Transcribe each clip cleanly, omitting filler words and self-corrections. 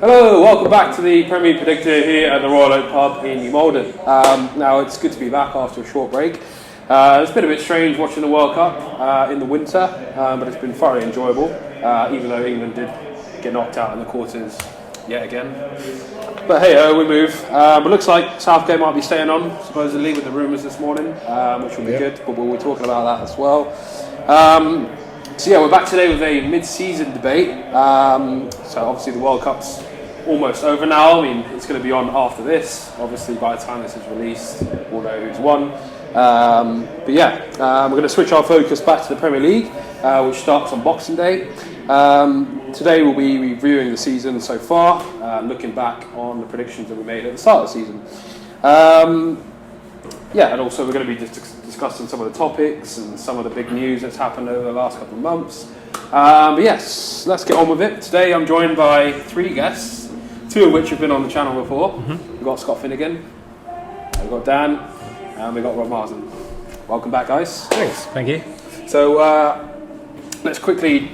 Hello, welcome back to the Premier Predictor here at the Royal Oak Pub in Malden. Now it's good to be back after a short break. It's been a bit strange watching the World Cup in the winter, but it's been thoroughly enjoyable, even though England did get knocked out in the quarters yet again. But hey, we move. It looks like Southgate might be staying on, supposedly, with the rumours this morning, which will be good, but we'll be talking about that as well. So yeah, we're back today with a mid-season debate. So obviously the World Cup's almost over now. I mean, it's going to be on after this. Obviously, by the time this is released, we'll know who's won. But yeah, we're going to switch our focus back to the Premier League, which starts on Boxing Day. Today we'll be reviewing the season so far, looking back on the predictions that we made at the start of the season. Yeah, and also we're going to be discussing some of the topics and some of the big news that's happened over the last couple of months. But yes, let's get on with it. Today I'm joined by three guests, two of which have been on the channel before. We've got Scott Finnegan, we've got Dan, and we've got Rob Marsden. Welcome back, guys. Thanks. Thank you. So let's quickly,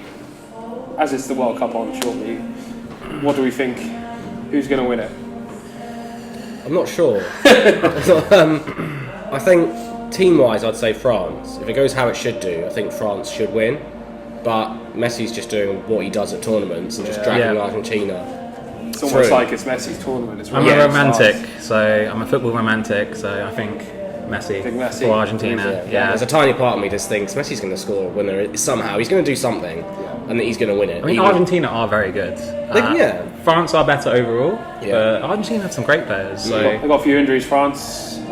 as it's the World Cup on shortly, what do we think? Who's going to win it? I'm not sure. I think team-wise, I'd say France. If it goes how it should do, I think France should win. But Messi's just doing what he does at tournaments and just dragging Argentina. It's almost like it's Messi's tournament. It's I'm a romantic, so I'm a football romantic, so I think Messi, for Argentina. Yeah. There's a tiny part of me just thinks Messi's going to score when there is somehow. He's going to do something, and he's going to win it. I mean, Argentina are very good. France are better overall, but Argentina have some great players. So. They've got a few injuries, France. They've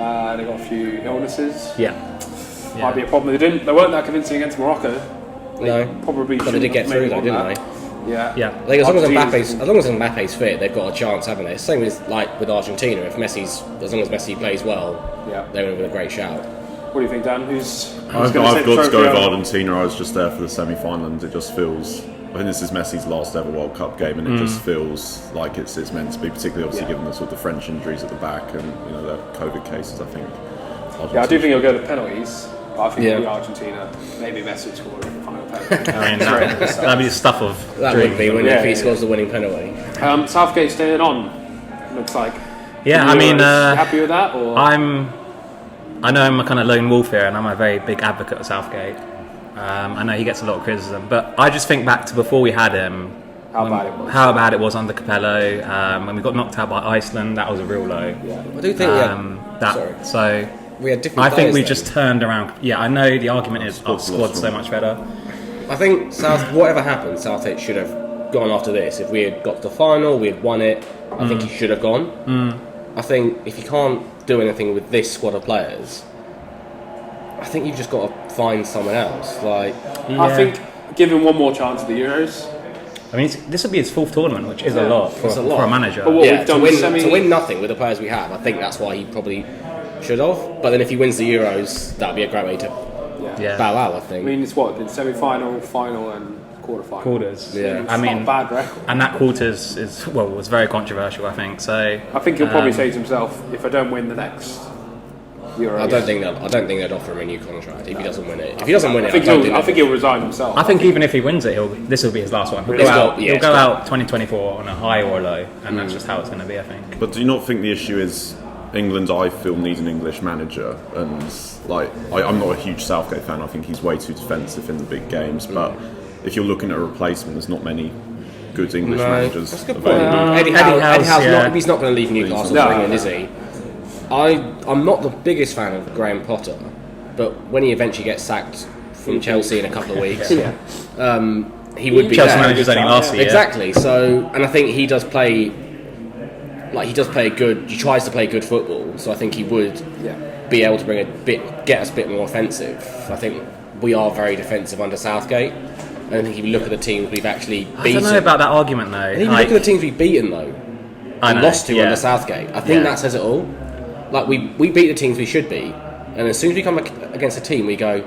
got a few illnesses. Might be a problem. They weren't that convincing against Morocco. They probably but they did get through though, didn't they? Yeah. I think as long as Mbappe's fit, they've got a chance, haven't they? Same as like with Argentina. As long as Messi plays well, they're going to be a great shout. What do you think, Dan? I've got to go with Argentina. I was just there for the semi-final, and it just feels. I think this is Messi's last ever World Cup game, and it just feels like it's meant to be. Particularly, obviously, given the sort of the French injuries at the back and the COVID cases. I think. I do think he'll go to penalties. I think it'll be Argentina. Maybe Messi scored the final penalty. I mean, that'd be the stuff of. That would be when if he scores the winning penalty. Southgate staying on. Looks like. Yeah, I mean, happy with that? Or? I know I'm a kind of lone wolf here, and I'm a very big advocate of Southgate. I know he gets a lot of criticism, but I just think back to before we had him. How bad it was under Capello. When we got knocked out by Iceland, that was a real low. I do think. So. We had different. I think we just turned around. Yeah, I know the argument is our squad's so much better. I think whatever happened, Southgate should have gone after this. If we had got to the final, we had won it. I think he should have gone. I think if you can't do anything with this squad of players, I think you've just got to find someone else. I think give him one more chance at the Euros. I mean, this would be his fourth tournament, which is a lot for a manager. But what we've done to win nothing with the players we have, I think that's why he probably should have. But then if he wins the Euros, that'd be a great way to bow out, I think. I mean, it's been semi-final, final and quarter-final. Quarters. Yeah. I mean, not a bad record. And that quarters was very controversial, I think. So I think he'll probably say to himself, if I don't win the next Euros... I don't think they'd offer him a new contract if he doesn't win it. If he doesn't win it, I think he'll resign himself. I think even if he wins it, this will be his last one. He'll go out 2024 on a high or a low, and that's just how it's going to be, I think. But do you not think the issue is England, I feel, needs an English manager, and I'm not a huge Southgate fan. I think he's way too defensive in the big games. But if you're looking at a replacement, there's not many good English managers available. Eddie Howe's he's not going to leave Newcastle for England, is he? I'm not the biggest fan of Graham Potter, but when he eventually gets sacked from Chelsea in a couple of weeks, he would be Chelsea manager's only last year. Exactly. So, and I think he does play. He tries to play good football, so I think he would be able to get us a bit more offensive. I think we are very defensive under Southgate, and I think if you look at the teams we've actually beaten... I don't know about that argument though. If you look at the teams we've beaten though, and lost to under Southgate, I think that says it all. We beat the teams we should beat, and as soon as we come against a team, we go,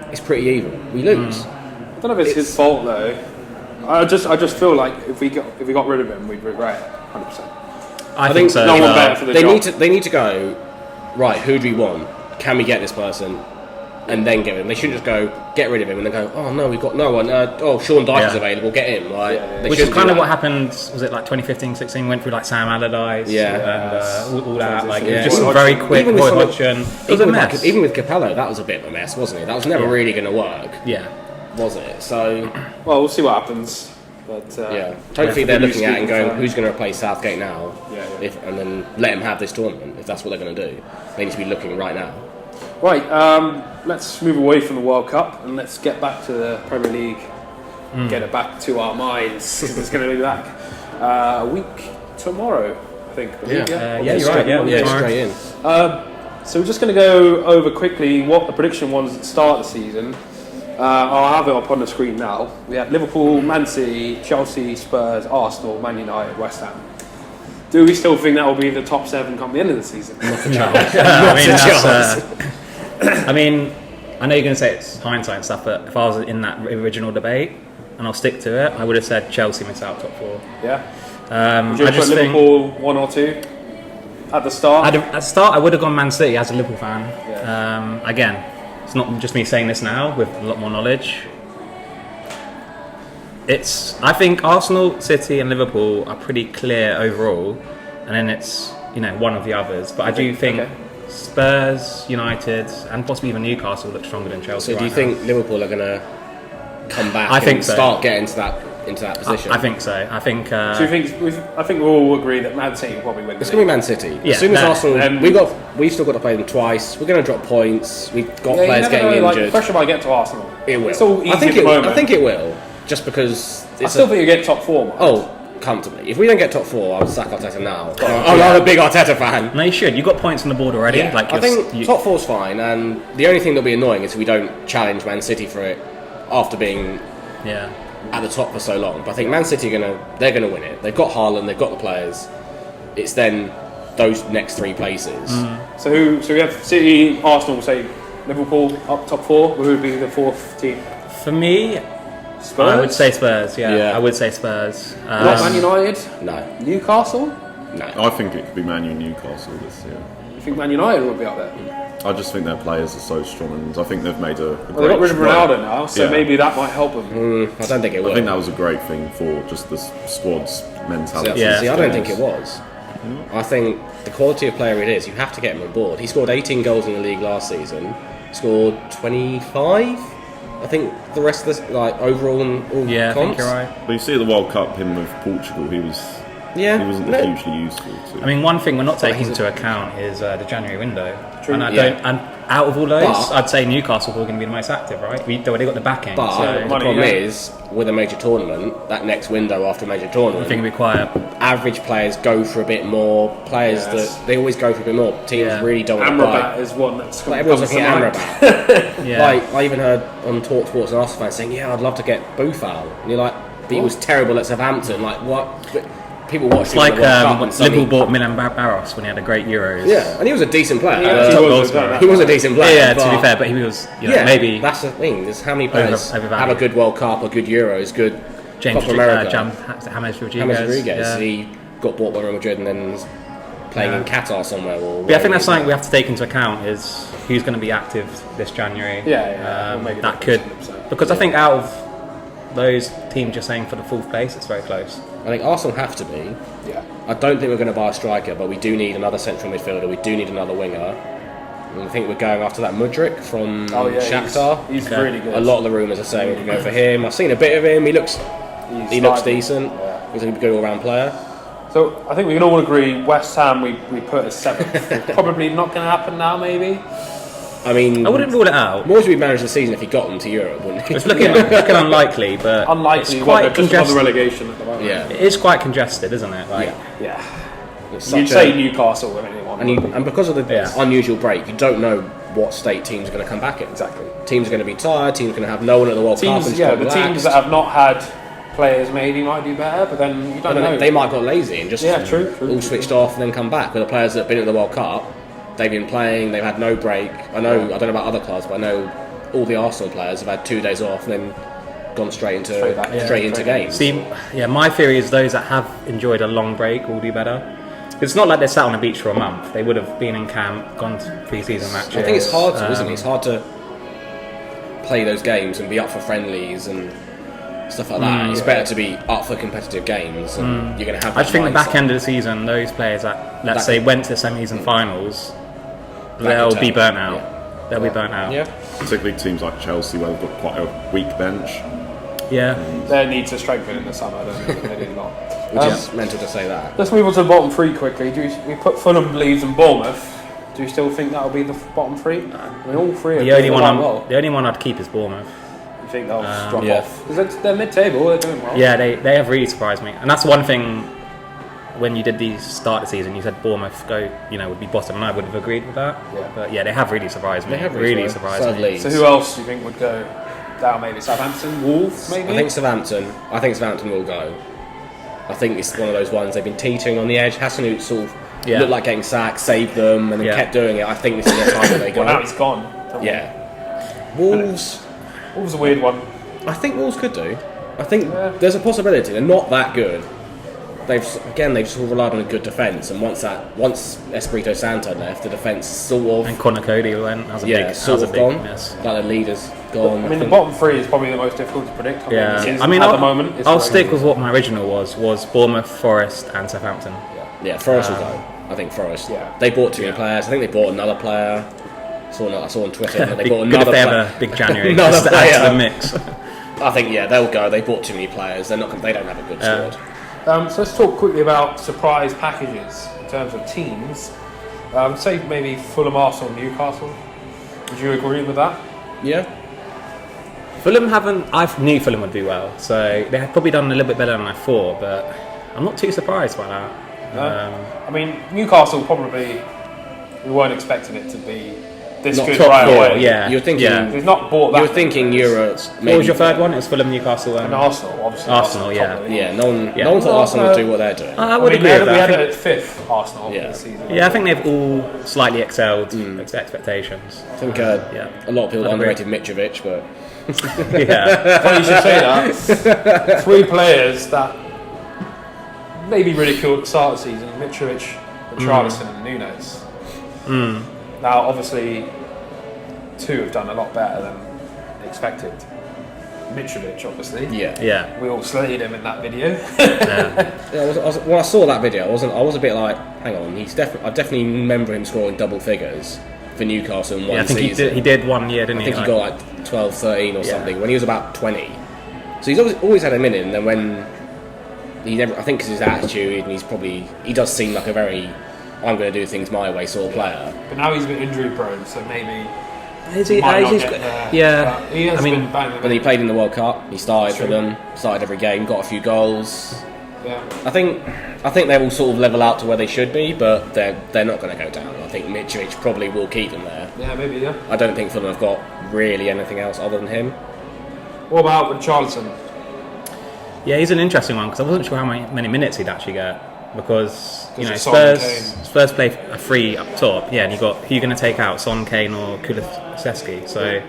it's pretty even. We lose. I don't know if it's his fault though. I just feel like if we got rid of him, we'd regret it 100%. I think so. No one better for the job. They need to go, right, who do we want? Can we get this person? and then get him. They shouldn't just go get rid of him and then go, oh no, we've got no one. Sean Dyche is available, get him. Which is kind of what happened. Was it like 2015-16? Went through like Sam Allardyce, and all that. Like it was just very quick. Roy Hodgson. It was a mess. Even with Capello, that was a bit of a mess, wasn't it? That was never really going to work. Yeah, was it? So well, we'll see what happens. But hopefully they're looking at it and going, who's going to replace Southgate now? And then let him have this tournament if that's what they're going to do. They need to be looking right now. Right, let's move away from the World Cup and let's get back to the Premier League. Get it back to our minds because it's going to be back a week tomorrow, I think. You're right. Yeah, straight in. So we're just going to go over quickly what the prediction was at the start of the season. I'll have it up on the screen now. We had Liverpool, Man City, Chelsea, Spurs, Arsenal, Man United, West Ham. Do we still think that will be the top 7 come the end of the season? Not a chance. I mean, I know you're going to say it's hindsight and stuff, but if I was in that original debate, and I'll stick to it, I would have said Chelsea miss out top 4. Yeah. Would you have put Liverpool 1 or 2 at the start? At the start, I would have gone Man City as a Liverpool fan. Yeah. Again, it's not just me saying this now with a lot more knowledge. I think Arsenal, City and Liverpool are pretty clear overall, and then it's one of the others. But I do think Spurs, United and possibly even Newcastle look stronger than Chelsea. So do you think Liverpool are going to come back start getting to that position? I think so. I think. So you think? I think we all agree that Man City will probably win. It's going to be Man City. Yeah, as soon as Arsenal, we've still got to play them twice. We're going to drop points. We've got players getting injured. Pressure might get to Arsenal. It will. It's all easy I think it will. Just because I still think you get top 4. Mate. Oh, comfortably. If we don't get top 4, I'll sack Arteta now. I'm a big Arteta fan. No, you should. You've got points on the board already. Yeah. I think top 4's fine, and the only thing that'll be annoying is if we don't challenge Man City for it after being at the top for so long. But I think Man City they're gonna win it. They've got Haaland, they've got the players. It's then those next 3 places. So we have City, Arsenal, say Liverpool up top 4. Who would be the 4th team? For me, Spurs? I would say Spurs, I would say Spurs. Not Man United? No. Newcastle? No. I think it could be Man U Newcastle this year. You think Man United will be up there? I just think their players are so strong, and I think they've made a great... Well, they got rid of Ronaldo now, so maybe that might help them. I don't think it will. I think that was a great thing for just the squad's mentality. See, I don't think it was. I think the quality of player it is, you have to get him on board. He scored 18 goals in the league last season, scored 25. I think the rest of this, overall and all comps. I think you're right. But you see at the World Cup, him with Portugal, he wasn't hugely useful to. I mean, one thing we're not taking into account is the January window. True. And out of all those, I'd say Newcastle are going to be the most active, right? They've already got the backing. But the problem is, with a major tournament, that next window after a major tournament, I think it'll be quiet. Average players go for a bit more. Players that they always go for a bit more. Teams really don't want to buy. Amrabat is one that's everyone's looking at Amrabat. I even heard on Talk Sports an Arsenal fan saying, I'd love to get Boufal. And you're like, but he was terrible at Southampton. Like, what? But people watch it's like Liverpool bought Milan Barros when he had a great Euros. Yeah, and he was a decent player. He was a decent player. Yeah, to be fair, but he was maybe. That's the thing. There's how many players have a good World Cup, a good Euros, good Copa America. James Rodriguez. He got bought by Real Madrid and then was playing in Qatar somewhere. I think that's something we have to take into account is who's going to be active this January. That could, because I think out of those teams you're saying for the 4th place, it's very close. I think Arsenal have to be. Yeah. I don't think we're going to buy a striker, but we do need another central midfielder. We do need another winger. And I think we're going after that Mudryk from Shakhtar. He's really good. A lot of the rumours are saying we're going to go for him. I've seen a bit of him. He looks decent. Yeah. He's a good all-round player. So I think we can all agree West Ham we put as 7th. Probably not going to happen now, maybe. I mean, I wouldn't rule it out. Moyes would manage the season if he got them to Europe, wouldn't he? It's looking unlikely, but it's quite just above the relegation at the moment. Yeah, it is quite congested, isn't it? You'd say Newcastle with anyone. And because of the unusual break, you don't know what state teams are going to come back in. Exactly. Teams are going to be tired. Teams are going to have no one at the World Cup. The teams that have not had players maybe might do better, but then you don't know. They might have got lazy and just true. switched off and then come back. But the players that have been at the World Cup, they've been playing, they've had no break. I don't know about other clubs, but I know all the Arsenal players have had 2 days off and then gone straight into games. See, my theory is those that have enjoyed a long break will do better. It's not like they're sat on a beach for a month. They would have been in camp, gone to pre-season matches. I think it's hard to, isn't it? It's hard to play those games and be up for friendlies and stuff like that. It's better to be up for competitive games, and you're going to have. I just think the back end of the season, those players that let's say went to semis and finals, they'll be burnt out. Yeah. They'll be burnt out. Yeah. Particularly teams like Chelsea, where they've got quite a weak bench. Yeah. They need to strengthen in the summer, don't they? They did not. Which is mental to say that. Let's move on to the bottom three quickly. We put Fulham, Leeds, and Bournemouth. Do you still think that'll be the bottom three? I mean, all three. The only one I'd keep is Bournemouth. You think they'll drop off? Because they're mid-table. They're doing well. Yeah, they have really surprised me, and that's one thing. When you did the start of the season, you said Bournemouth would be bottom, and I would have agreed with that. Yeah. But yeah, they have really surprised me. They have really surprised me. So who else do you think would go down? Maybe Southampton, Wolves, maybe. I think Southampton will go. I think it's one of those ones they've been teetering on the edge. Hasenhüttl sort of looked like getting sacked, saved them, and then kept doing it. I think this is the time that they go. Well, now he's gone. Yeah. Wolves is a weird one. I think Wolves could do. I think there's a possibility. They're not that good. They've sort of relied on a good defence, and once Espirito Santo left, the defence sort of and Conor Cody went. That was a big gone. miss. Like the leader's gone. I mean, the bottom three is probably the most difficult to predict. At the moment, I'll stick with what my original was Bournemouth, Forest, and Southampton. Yeah, Forest will go. I think Forest. Yeah. They bought too many players. I think they bought another player. I saw on Twitter that they bought another player. They have a big January another just to add to the mix. I think they'll go. They bought too many players. They don't have a good squad. So let's talk quickly about surprise packages in terms of teams. Say maybe Fulham, Arsenal, Newcastle. Would you agree with that? Yeah. Fulham I knew Fulham would do well, so they had probably done a little bit better than I thought, but I'm not too surprised by that. I mean, Newcastle probably, we weren't expecting it to be this Not good top right four, away. Yeah. You're thinking He's not bought that. You're thinking Europe. What was your third one? It was Fulham, Newcastle, and Arsenal, obviously. Arsenal, top yeah. of the league. Yeah, no one thought Arsenal would do what they're doing. I would agree with that. We had it at fifth, Arsenal, this season. Yeah, I think they've all slightly excelled expectations. I think a lot of people underrated Mitrovic, but yeah. Well, you should say that. Three players that maybe ridiculed at the start of the season: Mitrovic, Richarlison, and Nunes. Now, obviously, two have done a lot better than expected. Mitrovic, obviously. Yeah. We all slayed him in that video. When I saw that video, I was a bit like, hang on, I definitely remember him scoring double figures for Newcastle in one season. I think he did 1 year, didn't he? I think he got like 12, 13 or something when he was about 20. So he's always had him in it, and then when he never, I think because his attitude, and he does seem like a very I'm going to do things my way sort of player. But now he's a bit injury prone, so maybe. Is he? Yeah. He has been banging. When he played in the World Cup, he started for them, started every game, got a few goals. Yeah. I think they will sort of level out to where they should be, but they're not going to go down. I think Mitrovic probably will keep them there. Yeah, maybe, yeah. I don't think Fulham have got really anything else other than him. What about Richarlison? Yeah, he's an interesting one because I wasn't sure how many minutes he'd actually get. Because Spurs play a free up top, and you got who you're going to take out, Son, Kane, or Kulusevski. So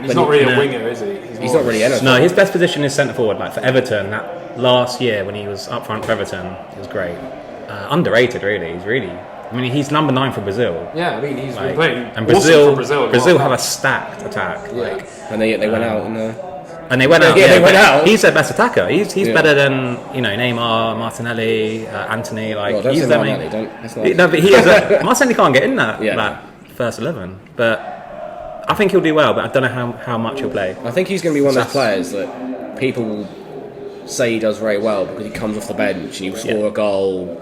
he's not really a winger, is he? He's not really anything. No, his best position is centre forward. Like for Everton, that last year when he was up front for Everton, it was great. Underrated, really. I mean, he's number 9 for Brazil. Yeah, I mean, he's been playing and awesome for Brazil have a stacked attack. Yeah. And they went out in the. And they went out. They went out. He's their best attacker. He's better than Neymar, Martinelli, Anthony. He's their main. No, but he is. Martinelli can't get in that first 11. But I think he'll do well. But I don't know how much he'll play. I think he's going to be one of those players that people will say he does very well because he comes off the bench and he'll score a goal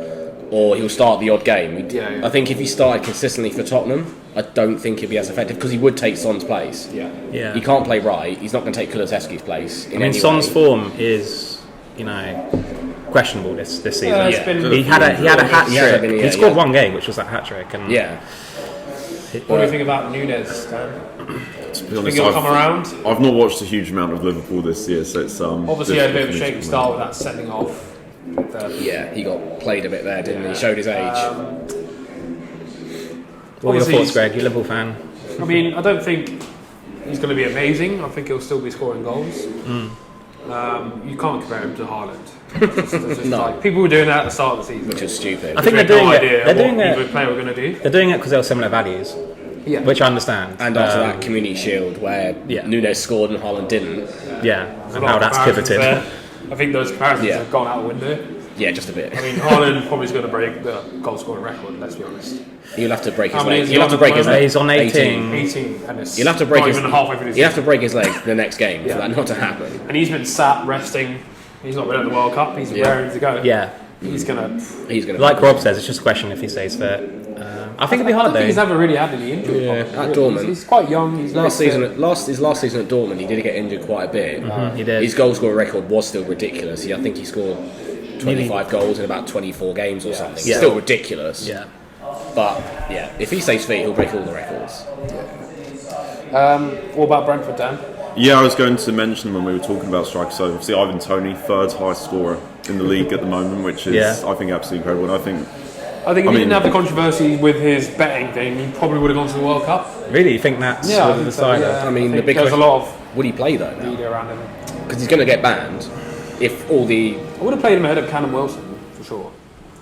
or he'll start the odd game. I think if he started consistently for Tottenham, I don't think he'd be as effective because he would take Son's place. Yeah. He can't play right. He's not going to take Kulusevski's place. Son's form is, questionable this season. He had a hat trick. He scored one game, which was that hat trick. And what do you think about Nunes, Dan? To be honest, think he'll come around? I've not watched a huge amount of Liverpool this year, so it's obviously he had a bit of a shaky start with that sending off. He got played a bit there, didn't he? He showed his age. What are your thoughts, Greg? You're a Liverpool fan. I mean, I don't think he's going to be amazing. I think he'll still be scoring goals. You can't compare him to Haaland. No. People were doing that at the start of the season, which is stupid. I think they're doing it. They're doing it. Player were going to do. They're doing it because they were similar values. Yeah. which I understand. And after that Community Shield where Yeah. Nunes scored and Haaland didn't. Yeah, There's a and lot how of that's comparisons pivoted. there. I think those comparisons Yeah. have gone out the window. Yeah, just a bit. I mean, Haaland probably is going to break the goal scoring record, let's be honest. He'll have to break his How many leg. is he He'll have to on break at his the leg. He's on 18. 18, and it's He'll have to break not his. even halfway through the He'll have to season. break his leg the next game Yeah. for that not to happen. And he's been sat resting. He's not been at the World Cup. He's raring to go. Yeah, He's gonna. He's going to like Rob says, it's just a question if he stays fit. I think it'd be I hard don't think he's though. never really had any injury problems. at Dortmund. He's quite young. He's Last very season, fit. his last season at Dortmund, he did get injured quite a bit. He did. His goal scoring record was still ridiculous. I think he scored 25 goals in about 24 games or something. Yeah. Still ridiculous. Yeah, But yeah, if he stays fit, he'll break all the records. What about Brentford, Dan? Yeah, I was going to mention when we were talking about strikers. So obviously, Ivan Toney, third highest scorer in the league at the moment, which is I think absolutely incredible. And I think I think if he didn't have the controversy with his betting thing, he probably would have gone to the World Cup. really, you think that's Yeah, I sort of think the so, side? yeah. I mean, the think big there's a question- lot of Would he play though now? media around him. Because he's going to get banned. If all the I would have played him ahead of Callum Wilson for sure.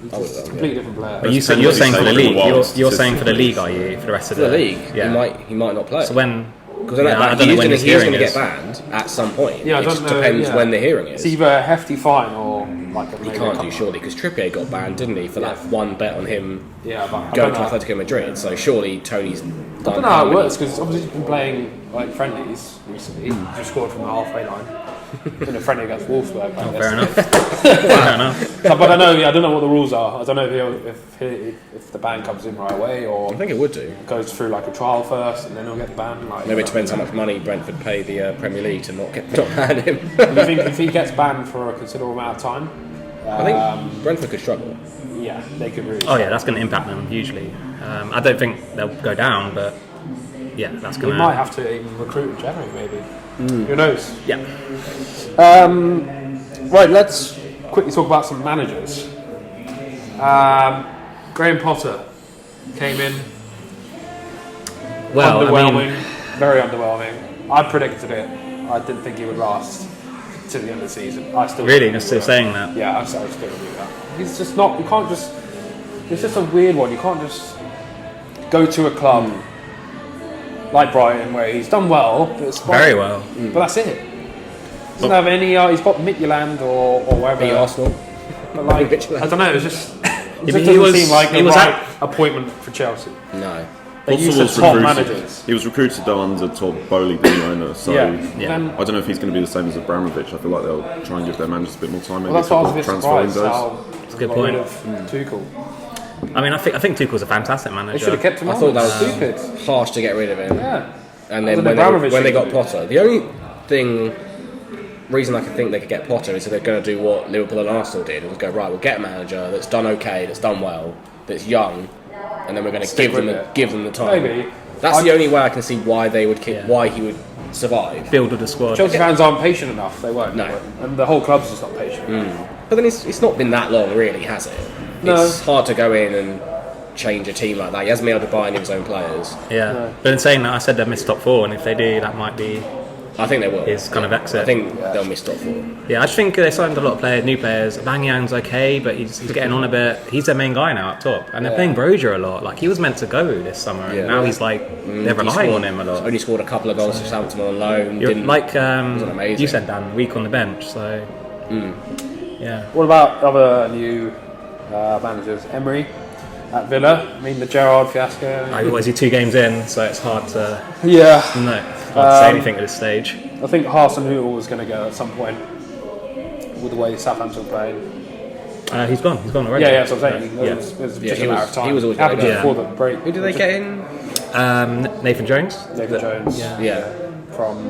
He's I would just have a done, completely different player. But you're Depends saying what for the he's league. saying in the wild You're saying for the statistics. league, are you? For the rest of for the league, Yeah. he might not play. So when? Because Yeah, I don't know when his he's going hearing to is. get banned at some point. Yeah, I it don't just know, depends yeah. when the hearing It's is. either a hefty fine or like a He maybe a can't couple- do surely because Trippier got banned, didn't he, for that one bet on him Yeah, but I going don't to know. Atletico Madrid. So surely Tony's. I don't know how it works because obviously he's been playing like friendlies recently. He just scored from the halfway line in a friendly against Wolfsburg. Like Fair enough. yesterday. Fair enough. But I don't know what the rules are. I don't know if the ban comes in right away or I think it would do. goes through like a trial first and then he'll get the ban. Like, Maybe it depends how much money Brentford pay the Premier League to not ban him. Do you think if he gets banned for a considerable amount of time? I think Brentford could struggle. Yeah, they could really. Oh yeah, that's going to impact them hugely. I don't think they'll go down, but yeah, that's We going might to. have to even recruit in January, maybe. Who knows? Yeah. Right, let's quickly talk about some managers. Graham Potter came in. Well, Underwhelming, very underwhelming. I predicted it. I didn't think he would last to the end of the season. I still really, just still saying that. Yeah, I still do that. He's just not. You can't just. It's just a weird one. You can't just go to a club like Brighton where he's done well, but it's Very well. But that's it. Doesn't have any. He's got Midtjylland or wherever. Beat Arsenal. But like, Midtjylland. I don't know. It's just. It but just he doesn't was- seem like he the was right at- appointment for Chelsea. No. They Potter use the was top recruited- managers. He was recruited under Todd Bowley, the owner. So Yeah. Yeah. I don't know if he's going to be the same as Abramovich. I feel like they'll try and give their managers a bit more time. Maybe Well, that's why I was a bit transfer surprised windows. how a good got point. rid of Tuchel. I mean, I think Tuchel's a fantastic They manager. should have kept him I on. thought that was stupid. harsh to get rid of him. Yeah. And That was then an when Abramovich they thing got to do. Potter, the only reason I could think they could get Potter is that they're going to do what Liverpool and Arsenal did, and go right, we'll get a manager that's done okay, that's done well, that's young, and then we're going to Stick give with them the time. Maybe. That's the only way I can see why they would why he would survive. Build with the squad. Chelsea fans aren't patient enough. They won't. No. They won't. And the whole club's just not patient. But then it's not been that long, really, has it? No. It's hard to go in and change a team like that. He hasn't been able to buy any of his own players. Yeah. No. But in saying that, I said they'll miss top four, and if they do, that might be I think they will. his kind of exit. I think they'll miss top four. Yeah, I just think they signed a lot of players, new players. Bang Yang's okay, but he's getting on a bit. He's their main guy now up top, and they're playing Brozier a lot. Like he was meant to go this summer, and now he's like they're relying on him a lot. Only scored a couple of goals for Southampton on loan. You're, Didn't like amazing. you said, Dan, weak on the bench. So yeah, What about other new managers? Emery at Villa. I mean, the Gerrard fiasco. is he 2 games in? So it's hard to Yeah. say anything at this stage. I think Hasenhüttl was going to go at some point with the way Southampton played. He's gone already. Yeah, that's what I'm saying. Yeah. It was just he a matter was- of time. he was always Happened gonna just go. before the break. Who did they get in? Nathan Jones. David Jones. Yeah. From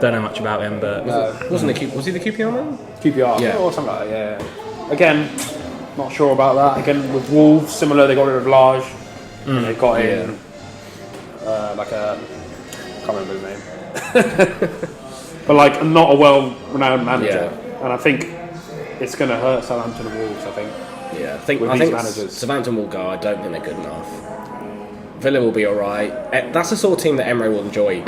Don't know much about him, but Was he the QPR man? QPR Yeah. or something like that. Yeah. Again, not sure about that. Again, with Wolves, similar. They got rid of Lage. And they got in like a can't remember his name, but like not a well-renowned manager. And I think it's going to hurt Southampton and Wolves. I think. Yeah, I think With I these think managers. Southampton will go. I don't think they're good enough. Villa will be alright. That's the sort of team that Emery will enjoy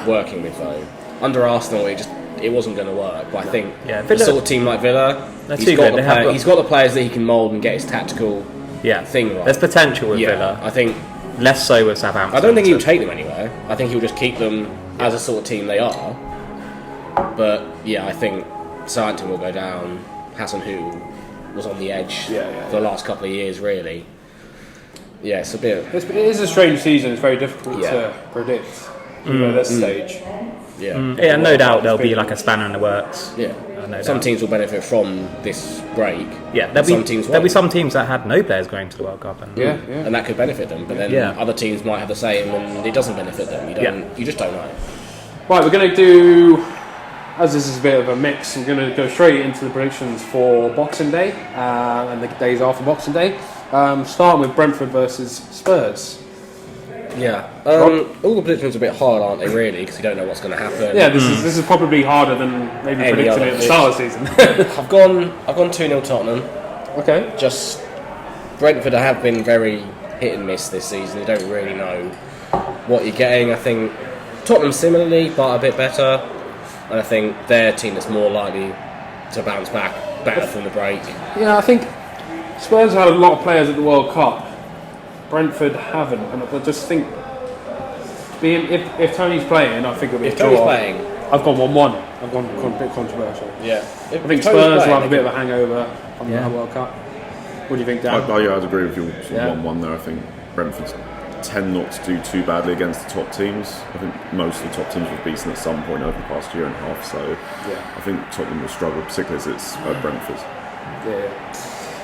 working with, though. Under Arsenal, it wasn't going to work. But I think Yeah, the Villa- sort of team like Villa, They're he's too got, good. the They have got- he's got the players that he can mould and get his tactical yeah, thing right. there's potential with Yeah, Villa. I think Less so with Southampton. I don't think he'll take them anywhere. I think he'll just keep them as a sort of team they are. But yeah, I think Southampton will go down. Hassan, who was on the edge for the last couple of years, really. Yeah, it's a bit. It is a strange season. It's very difficult to predict at this stage. Yeah, no doubt there'll be like a spanner in the works. Yeah, some teams will benefit from this break. Yeah, there'll be some teams that had no players going to the World Cup, and and that could benefit them. But then other teams might have the same, and it doesn't benefit them. You just don't know. Right, we're going to do, as this is a bit of a mix, we're going to go straight into the predictions for Boxing Day and the days after Boxing Day. Starting with Brentford versus Spurs. Yeah, all the predictions are a bit hard, aren't they? Really, because you don't know what's going to happen. Yeah, this is probably harder than maybe predicting it at the start of the season. I've gone 2-0 Tottenham. Okay. Just Brentford have been very hit and miss this season. You don't really know what you're getting. I think Tottenham similarly, but a bit better. And I think they're a team that's more likely to bounce back better from the break. Yeah, I think Spurs had a lot of players at the World Cup. Brentford haven't, and I just think if Tony's playing, I think it'll be a draw. If Tony's playing, I've gone 1-1. I've gone a bit controversial. Yeah, I think Spurs will have a bit of a hangover from the World Cup. What do you think, Dan? I'd agree with you. 1-1 there. I think Brentford tend not to do too badly against the top teams. I think most of the top teams were beaten at some point over the past year and a half. So I think Tottenham will struggle, particularly as it's Brentford.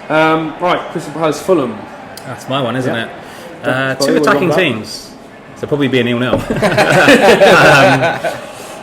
Right, Crystal Palace Fulham. That's my one, isn't it? Two attacking teams, so probably be a 0-0.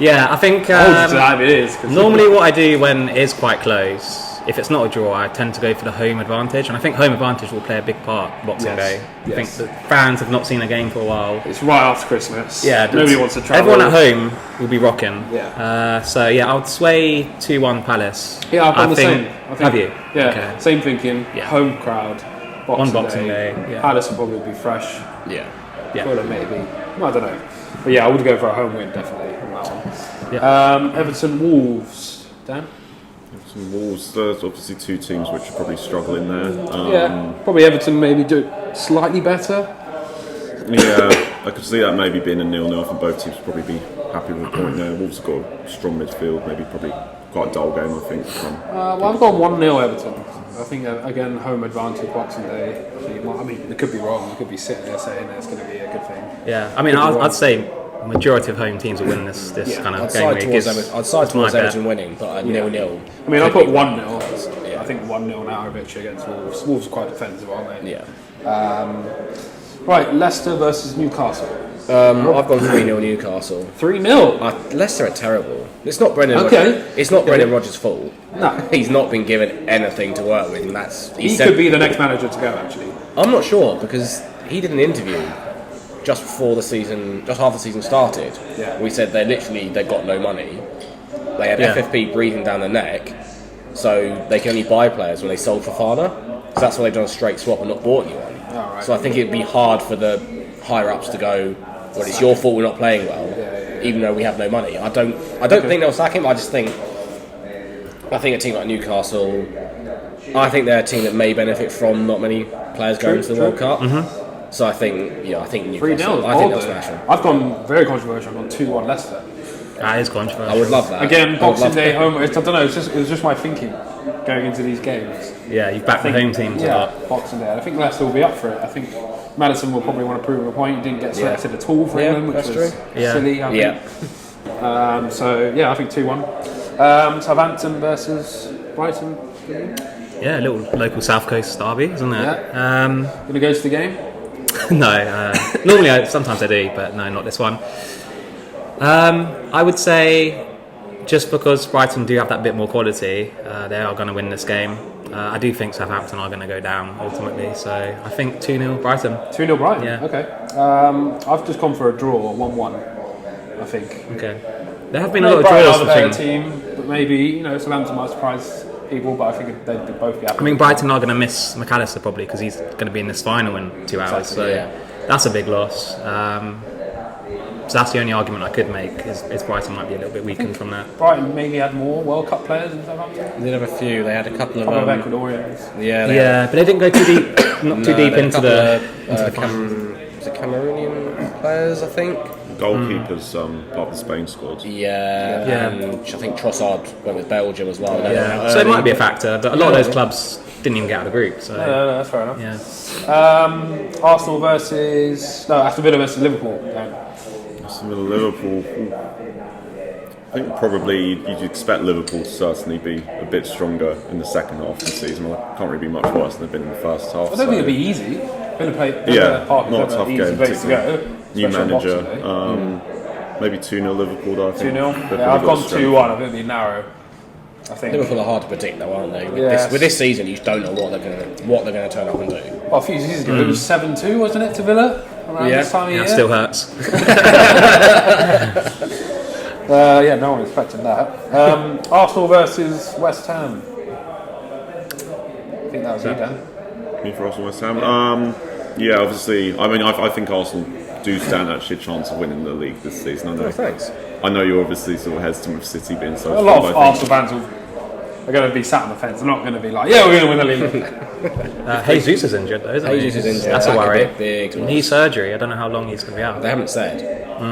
I think it is. Normally what I do when it is quite close, if it's not a draw, I tend to go for the home advantage, and I think home advantage will play a big part Boxing Day. I think the fans have not seen a game for a while. It's right after Christmas. Yeah, nobody wants to travel. Everyone at home will be rocking. Yeah. I would sway 2-1 Palace. Yeah, I've done the same. Have you? Yeah. Okay. Same thinking. Yeah. Home crowd. Boxing Day. Yeah. Palace will probably be fresh. Yeah. Fulham maybe. Well, I don't know. But yeah, I would go for a home win definitely on that one. Yeah. Everton Wolves. Dan? Everton Wolves. There's obviously two teams which are probably struggling there. Probably Everton maybe do slightly better. Yeah, I could see that maybe being a 0-0. I think both teams would probably be happy with a point there. Wolves have got a strong midfield, maybe probably quite a dull game, I think. I've gone 1-0 Everton. I think, again, home advantage Boxing Day. I mean, it could be wrong. You could be sitting there saying it's going to be a good thing. Yeah, I mean, I'd say majority of home teams will win this kind of game week. I'd side towards Everton winning, but 0-0. I mean, I put 1-0. I think 1-0 Narovic against Wolves. Wolves are quite defensive, aren't they? Yeah. Right, Leicester versus Newcastle. I've gone 3-0 Newcastle. 3-0? Leicester are terrible. It's not Brendan. It's not Brendan Rodgers' fault. No, he's not been given anything to work with, and he could be the next manager to go. Actually, I'm not sure because he did an interview just before the season, just after the season started. Yeah. We said they've got no money. They have FFP breathing down their neck, so they can only buy players when they sold Fofana. So that's why they've done a straight swap and not bought anyone. Right. So I think it'd be hard for the higher ups to go, well, it's your fault we're not playing well, even though we have no money. I don't think they'll sack him. I think a team like Newcastle, I think they're a team that may benefit from not many players going to the World Cup. Mm-hmm. So I think Newcastle. 3-0. I think they'll smash them. I've gone very controversial. I've gone 2-1 Leicester. That is controversial. I would love that. Again, Boxing Day home. I don't know. It was just my thinking going into these games. Yeah, you've backed the home teams a lot. Boxing Day. I think Leicester will be up for it. I think Madison will probably want to prove a point. He didn't get selected at all for England, which was silly. I think. I think 2-1. Southampton versus Brighton. Yeah, a little local South Coast derby, isn't it? Yeah. Gonna go to the game? No. Normally, sometimes I do, but no, not this one. I would say just because Brighton do have that bit more quality, they are going to win this game. I do think Southampton are going to go down ultimately, so I think 2-0 Brighton. 2-0 Brighton? Yeah. Okay. I've just gone for a draw, 1-1, I think. Okay. There have been a lot of draws between... between... team, but maybe, Southampton might surprise people, but I think they'd both be happy. I mean, Brighton are going to miss McAllister probably because he's going to be in this final in 2 hours, that's a big loss. So that's the only argument I could make is Brighton might be a little bit weakened from that. Brighton maybe had more World Cup players than Southampton. They did have a few. They had a couple of Ecuadorians. Yeah, but they didn't go too deep, not too deep into the Cameroonian players, I think. Goalkeepers, part of the Spain squad. Yeah. And I think Trossard went with Belgium as well. Yeah. So it might be a factor, but a lot of those clubs didn't even get out of the group. So No, that's fair enough. yeah. Arsenal Aston Villa versus Liverpool. Aston Villa, Liverpool. I think probably you'd expect Liverpool to certainly be a bit stronger in the second half of the season. Well, it can't really be much worse than they've been in the first half. I don't think it'd be easy. Not a tough game. Place to go. New manager. Maybe 2-0 Liverpool, though, I think. 2-0? Yeah, I've gone 2-1. I think it'll be narrow. I think. Liverpool are hard to predict, though, aren't they? Yes. With this season, you just don't know what they're going to turn up and do. Well, a few seasons ago, it was 7-2, wasn't it, to Villa? Around this time of year? It still hurts. No one expecting that. Arsenal versus West Ham. I think that was you, Dan. Me for Arsenal, West Ham. Yeah, obviously. I mean, I think Arsenal do stand actually a chance of winning the league this season. I know you're obviously sort of hesitant with City being so. A lot of Arsenal fans are going to be sat on the fence. They're not going to be like, yeah, we're going to win the league. Jesus is injured though, isn't he? Jesus is injured. That's a worry. Big Knee surgery. I don't know how long he's going to be out. They haven't said.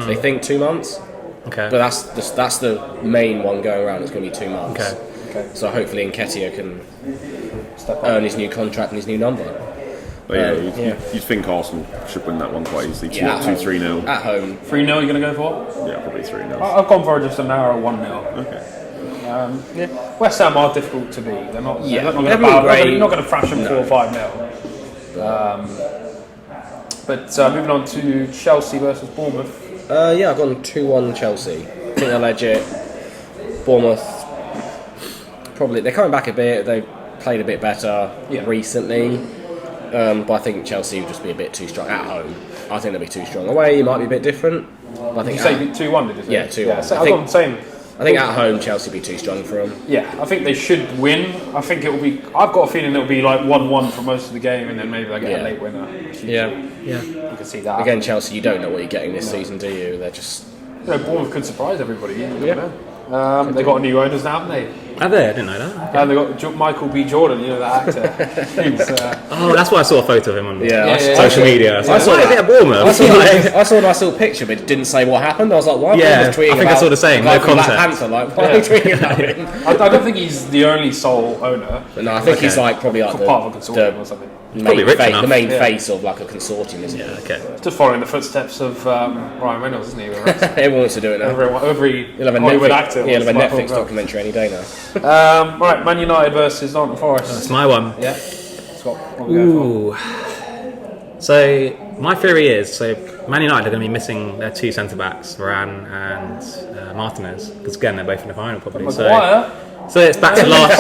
They think 2 months. Okay. But that's the main one going around. It's going to be 2 months. Okay. So hopefully Nketiah can earn his new contract and his new number. But you'd think Arsenal should win that one quite easily. 2-3-0. At home. 3-0 you're going to go for? Yeah, probably 3-0. I've gone for just a narrow 1-0. Okay. West Ham are difficult to beat. They're not going to thrash them 4 or 5-0. But moving on to Chelsea versus Bournemouth. I've gone 2-1 Chelsea. I think they're legit. Bournemouth, probably they're coming back a bit. They've played a bit better recently, but I think Chelsea will just be a bit too strong at home. I think they'll be too strong away. It might be a bit different. But I think you say 2-1? Did you say? Yeah, 2-1. Yeah, so I've gone the same. I think at home Chelsea will be too strong for them. Yeah, I think they should win. I think it will be. I've got a feeling it'll be like 1-1 for most of the game, and then maybe they get a late winner. Yeah. You can see that. Again, Chelsea, you don't know what you're getting this season, do you? They're just. Bournemouth could surprise everybody. They got new owners now, haven't they? Have they? I didn't know that. And they got Michael B. Jordan. You know that actor. That's why I saw a photo of him on social media. I saw it at Bournemouth. I saw a nice little picture, but it didn't say what happened. I was like, why? Yeah, I think I saw the same. No context. Why are you tweeting about him? I don't think he's the only sole owner. But no, I think he's like probably like part of a consortium or something. The main face of like a consortium, isn't it? Okay. Just following the footsteps of Ryan Reynolds, isn't he? Everyone wants to do it now. Every You'll have a Hollywood Netflix, actor. You'll have a Netflix documentary any day now. Right, Man United versus Nottingham Forest. That's my one. Yeah. What we going for? So my theory is Man United are going to be missing their 2 centre backs, Varane and Martinez, because again they're both in the final probably. So it's back to last.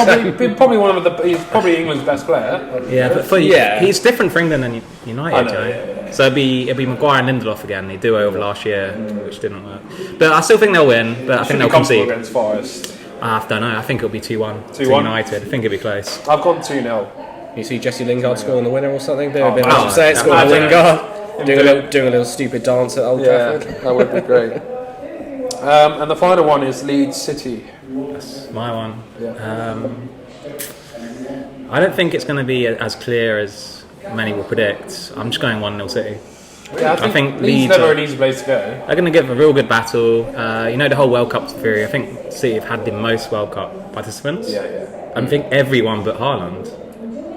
Probably one of he's probably England's best player. Yeah, but he's different for England than United. So it'd be Maguire and Lindelof again. They do over last year, which didn't work. But I still think they'll win. But I think they'll concede against Forest. I don't know. I think it'll be 2-1 to United. I think it'll be close. I've gone 2-0. You see Jesse Lingard scoring the winner or something? Scoring the Lingard, doing a little stupid dance at Old Trafford. That would be great. And the final one is Leeds City. That's my one. Yeah. I don't think it's going to be as clear as many will predict. I'm just going 1-0 City. Yeah, I think Leeds never an easy place to go. They're going to give a real good battle. The whole World Cup theory. I think City have had the most World Cup participants. Yeah. I think everyone but Haaland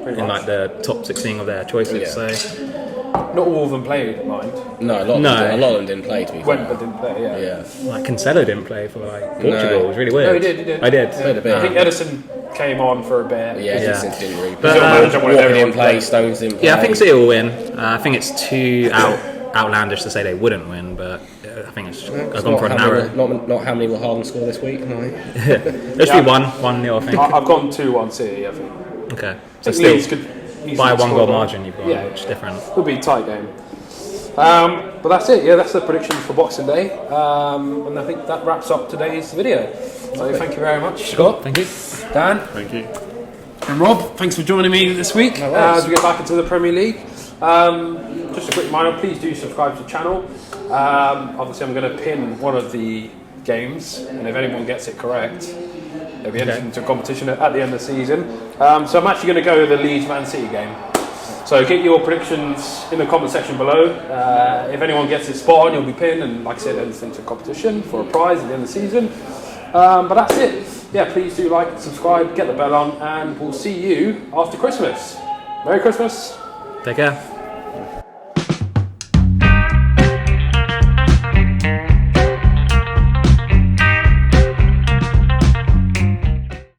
in like the top 16 of their choices. Yeah. So not all of them played, mind. No, a lot of them didn't play. To be fair. But didn't play. Yeah. Like Cancelo didn't play for Portugal. It was really weird. No, he did. I did. Played a bit. I think Edison came on for a bit. Yeah. Didn't really. But Walker didn't play. Stones didn't play. Yeah, I think City will win. I think it's too outlandish to say they wouldn't win, but I think I've gone for a narrow. Not how many will Haaland score this week? No. There should be 1-0, I think. I've gone 2-1 City. I think. Okay. So Leeds could by a 1-goal margin, you've got, which is different. It'll be a tight game. But that's it. Yeah, that's the predictions for Boxing Day. And I think that wraps up today's video. So thank you very much, Scott. Thank you. Dan. Thank you. And Rob, thanks for joining me this week as we get back into the Premier League. Just a quick reminder, please do subscribe to the channel. Obviously, I'm going to pin one of the games, and if anyone gets it correct, they'll be entered into a competition at the end of the season. So I'm actually going to go with the Leeds Man City game. So get your predictions in the comment section below. If anyone gets it spot on, you'll be pinned, and like I said, entered a competition for a prize at the end of the season. But that's it. Yeah, please do like, subscribe, get the bell on, and we'll see you after Christmas. Merry Christmas. Take care.